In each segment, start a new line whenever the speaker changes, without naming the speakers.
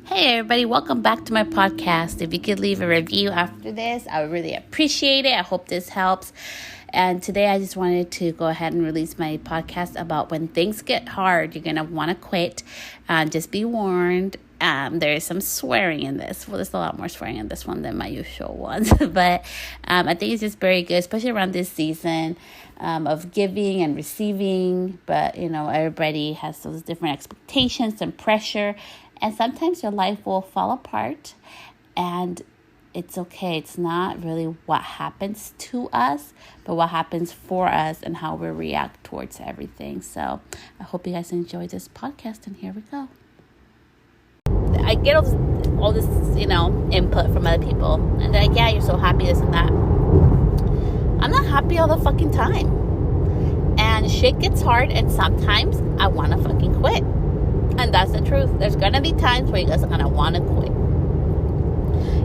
Hey everybody, welcome back to my podcast. If you could leave a review after this, I would really appreciate it. I hope this helps. And today I just wanted to go ahead and release my podcast about when things get hard, you're going to want to quit. Just be warned. There is some swearing in this. Well, there's a lot more swearing in this one than my usual ones. But I think it's just very good, especially around this season of giving and receiving. But, everybody has those different expectations and pressure. And sometimes your life will fall apart, and it's okay. It's not really what happens to us, but what happens for us and how we react towards everything. So I hope you guys enjoy this podcast, and here we go. I get all this, input from other people, and they're like, yeah, you're so happy, this and that. I'm not happy all the fucking time. And shit gets hard, and sometimes I want to fucking quit. And that's the truth. There's going to be times where you guys are going to want to quit.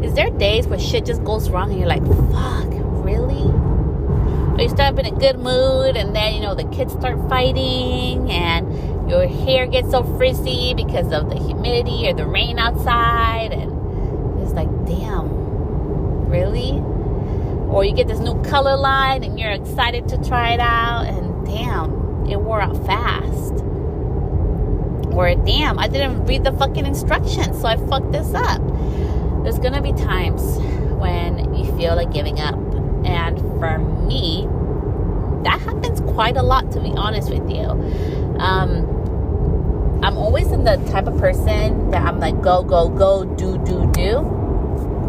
Is there days where shit just goes wrong and you're like, fuck, really? Or you start up in a good mood and then, the kids start fighting and your hair gets so frizzy because of the humidity or the rain outside. And it's like, damn, really? Or you get this new color line and you're excited to try it out and damn, it wore out fast. Or damn, I didn't read the fucking instructions, so I fucked this up. There's gonna be times when you feel like giving up. And for me, that happens quite a lot, to be honest with you. I'm always in the type of person that I'm like, go, do.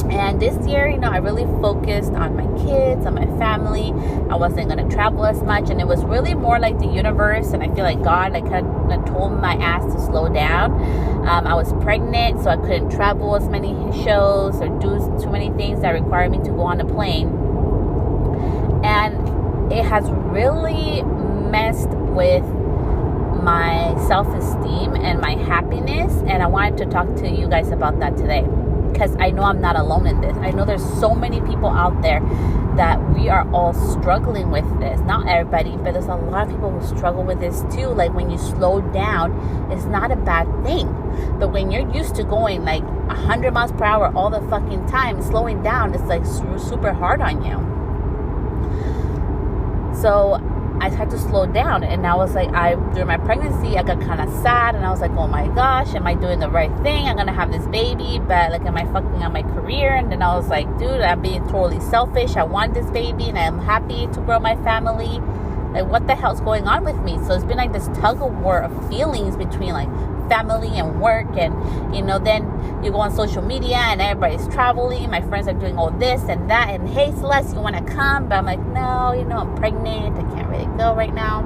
And this year, I really focused on my kids, on my family. I wasn't going to travel as much. And it was really more like the universe. And I feel like God, kind of told my ass to slow down. I was pregnant, so I couldn't travel as many shows or do too many things that required me to go on a plane. And it has really messed with my self-esteem and my happiness. And I wanted to talk to you guys about that today, because I know I'm not alone in this. I know there's so many people out there that we are all struggling with this. Not everybody, but there's a lot of people who struggle with this too. Like when you slow down, it's not a bad thing. But when you're used to going like 100 miles per hour all the fucking time, slowing down is like super hard on you. So I had to slow down, and I was like, during my pregnancy, I got kind of sad, and I was like, oh my gosh, am I doing the right thing? I'm gonna have this baby, but like, am I fucking on my career? And then I was like, dude, I'm being totally selfish. I want this baby, and I'm happy to grow my family. Like, what the hell's going on with me? So it's been like this tug of war of feelings between like family and work, and then you go on social media and everybody's traveling. My friends are doing all this and that, and hey Celeste, you want to come? But I'm like, no, I'm pregnant, I can't really go right now.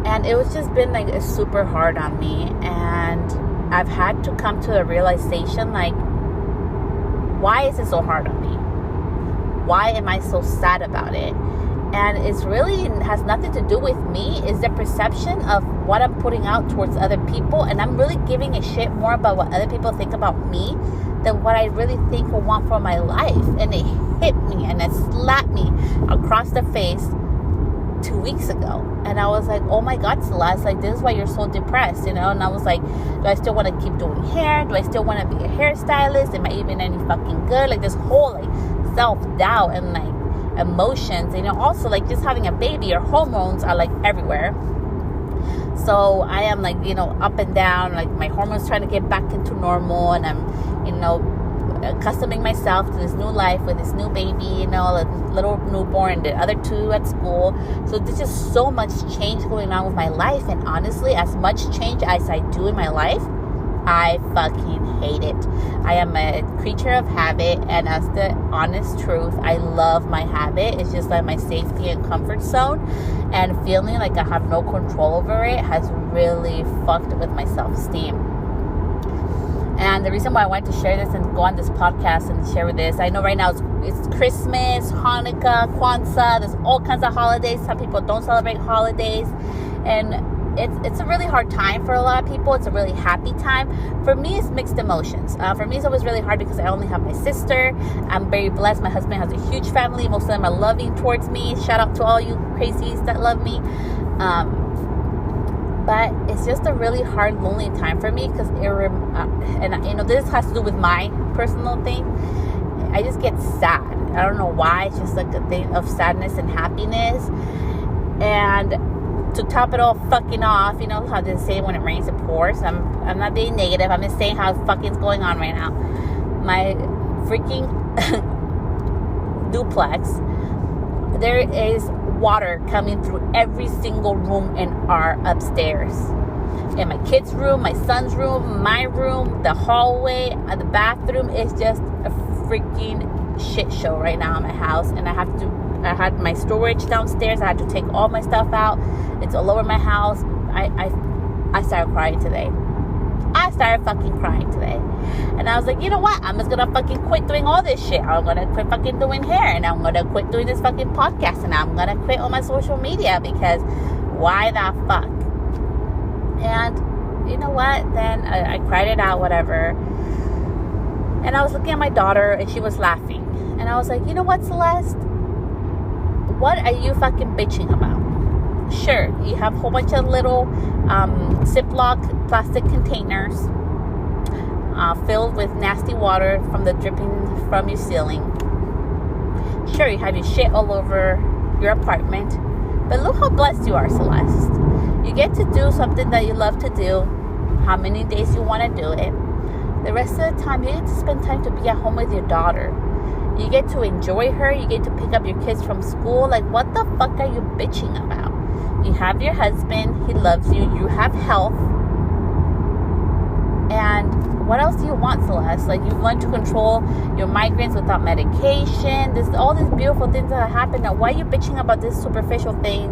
And it was just been like it's super hard on me, and I've had to come to the realization, like, why is it so hard on me? Why am I so sad about it? And it's really has nothing to do with me. It's the perception of what I'm putting out towards other people. And I'm really giving a shit more about what other people think about me than what I really think or want for my life. And it hit me and it slapped me across the face 2 weeks ago. And I was like, oh my God, Celeste, like, this is why you're so depressed, And I was like, do I still want to keep doing hair? Do I still want to be a hairstylist? Am I even any fucking good? Like, this whole like self-doubt and like emotions, also like just having a baby, your hormones are like everywhere. So I am like, up and down, like my hormones trying to get back into normal, and I'm, accustoming myself to this new life with this new baby, a little newborn, the other two at school. So there's just so much change going on with my life. And honestly, as much change as I do in my life, I fucking hate it. I am a creature of habit, and that's the honest truth. I love my habit. It's just like my safety and comfort zone, and feeling like I have no control over it has really fucked with my self-esteem. And the reason why I wanted to share this and go on this podcast and share with this, I know right now it's Christmas, Hanukkah, Kwanzaa, there's all kinds of holidays. Some people don't celebrate holidays, and it's a really hard time for a lot of people. It's a really happy time. For me, it's mixed emotions. For me, it's always really hard because I only have my sister. I'm very blessed. My husband has a huge family. Most of them are loving towards me. Shout out to all you crazies that love me. But it's just a really hard, lonely time for me because and this has to do with my personal thing. I just get sad. I don't know why. It's just like a thing of sadness and happiness. And to top it all fucking off, you know how they say when it rains it pours. I'm not being negative. I'm just saying how fucking's going on right now. My freaking duplex, there is water coming through every single room in our upstairs. In my kids' room, my son's room, my room, the hallway, the bathroom. It's just a freaking shit show right now in my house. And I had my storage downstairs. I had to take all my stuff out. It's all over my house. I started crying today. I started fucking crying today. And I was like, you know what? I'm just gonna fucking quit doing all this shit. I'm gonna quit fucking doing hair. And I'm gonna quit doing this fucking podcast. And I'm gonna quit all my social media because why the fuck? And you know what? Then I cried it out, whatever. And I was looking at my daughter and she was laughing. And I was like, you know what, Celeste? What are you fucking bitching about? Sure, you have a whole bunch of little Ziploc plastic containers filled with nasty water from the dripping from your ceiling. Sure, you have your shit all over your apartment. But look how blessed you are, Celeste. You get to do something that you love to do, how many days you want to do it. The rest of the time, you get to spend time to be at home with your daughter. You get to enjoy her. You get to pick up your kids from school. Like, what the fuck are you bitching about? You have your husband. He loves you. You have health. And what else do you want, Celeste? Like, you've learned to control your migraines without medication. There's all these beautiful things that happen. Now, why are you bitching about this superficial thing?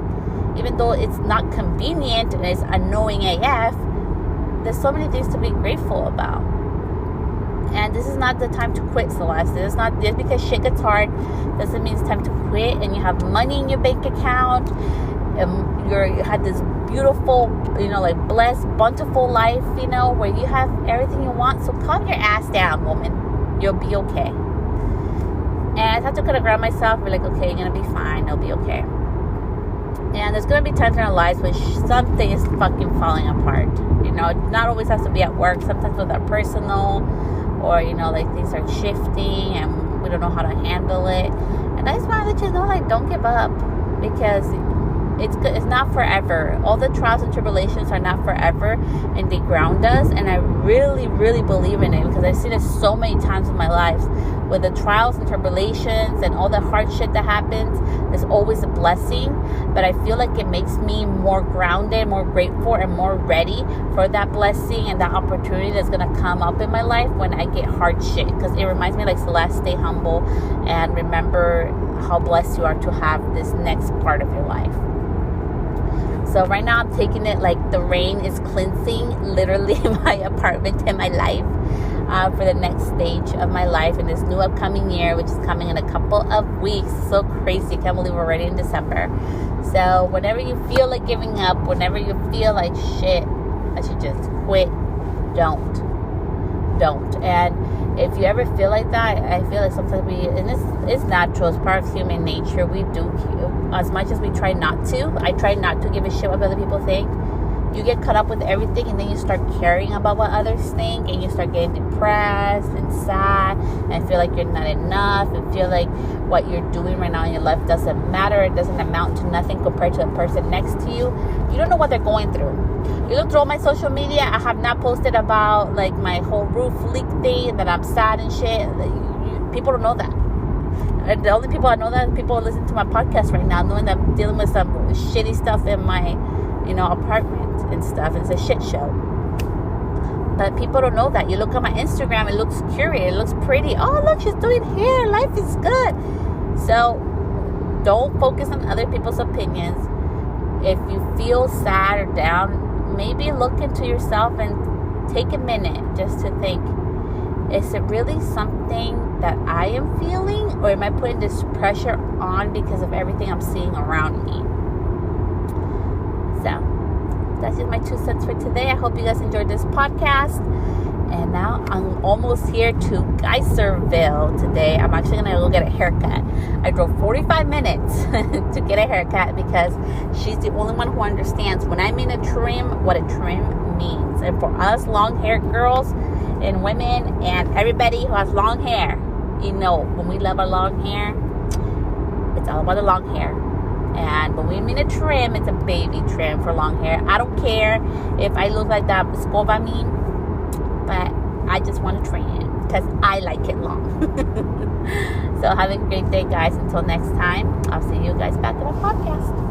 Even though it's not convenient and it's annoying AF, there's so many things to be grateful about. And this is not the time to quit, Celeste. It's not just because shit gets hard doesn't mean it's time to quit. And you have money in your bank account. You had this beautiful, like blessed, bountiful life, where you have everything you want. So calm your ass down, woman. You'll be okay. And I had to kind of ground myself. Be like, okay, you're gonna be fine. It'll be okay. And there's gonna be times in our lives when something is fucking falling apart. It not always has to be at work. Sometimes with our personal. Or, like things are shifting and we don't know how to handle it. And I just want to let you know, don't give up. Because it's good. It's not forever. All the trials and tribulations are not forever. And they ground us. And I really, really believe in it. Because I've seen it so many times in my life. With the trials and tribulations and all the hard shit that happens, there's always a blessing. But I feel like it makes me more grounded, more grateful, and more ready for that blessing and that opportunity that's going to come up in my life when I get hard shit. Because it reminds me, like, Celeste, stay humble and remember how blessed you are to have this next part of your life. So right now I'm taking it like the rain is cleansing literally my apartment and my life. For the next stage of my life in this new upcoming year, which is coming in a couple of weeks. So crazy. Can't believe we're already in December. So whenever you feel like giving up, whenever you feel like shit, I should just quit, don't. And if you ever feel like that, I feel like sometimes it's natural, it's part of human nature. We do, as much as we try not to. I try not to give a shit what other people think. You get caught up with everything and then you start caring about what others think and you start getting depressed and sad and feel like you're not enough and feel like what you're doing right now in your life doesn't matter. It doesn't amount to nothing compared to the person next to you. You don't know what they're going through. You look through all my social media. I have not posted about like my whole roof leak thing and that I'm sad and shit. People don't know that. And the only people I know that people listen to my podcast right now, knowing that I'm dealing with some shitty stuff in my apartment and stuff. It's a shit show. But people don't know that. You look at my Instagram, it looks curated, it looks pretty. Oh, look, she's doing hair. Life is good. So don't focus on other people's opinions. If you feel sad or down, maybe look into yourself and take a minute just to think, is it really something that I am feeling, or am I putting this pressure on because of everything I'm seeing around me? So that's just my 2 cents for today. I hope you guys enjoyed this podcast. And now I'm almost here to Geyserville today. I'm actually going to go get a haircut. I drove 45 minutes to get a haircut because she's the only one who understands when I mean a trim, what a trim means. And for us long-haired girls and women and everybody who has long hair, you know, when we love our long hair, it's all about the long hair. And when we mean a trim, it's a baby trim for long hair. I don't care if I look like that Skova meme, but I just want to trim it because I like it long. So have a great day, guys. Until next time, I'll see you guys back on the podcast.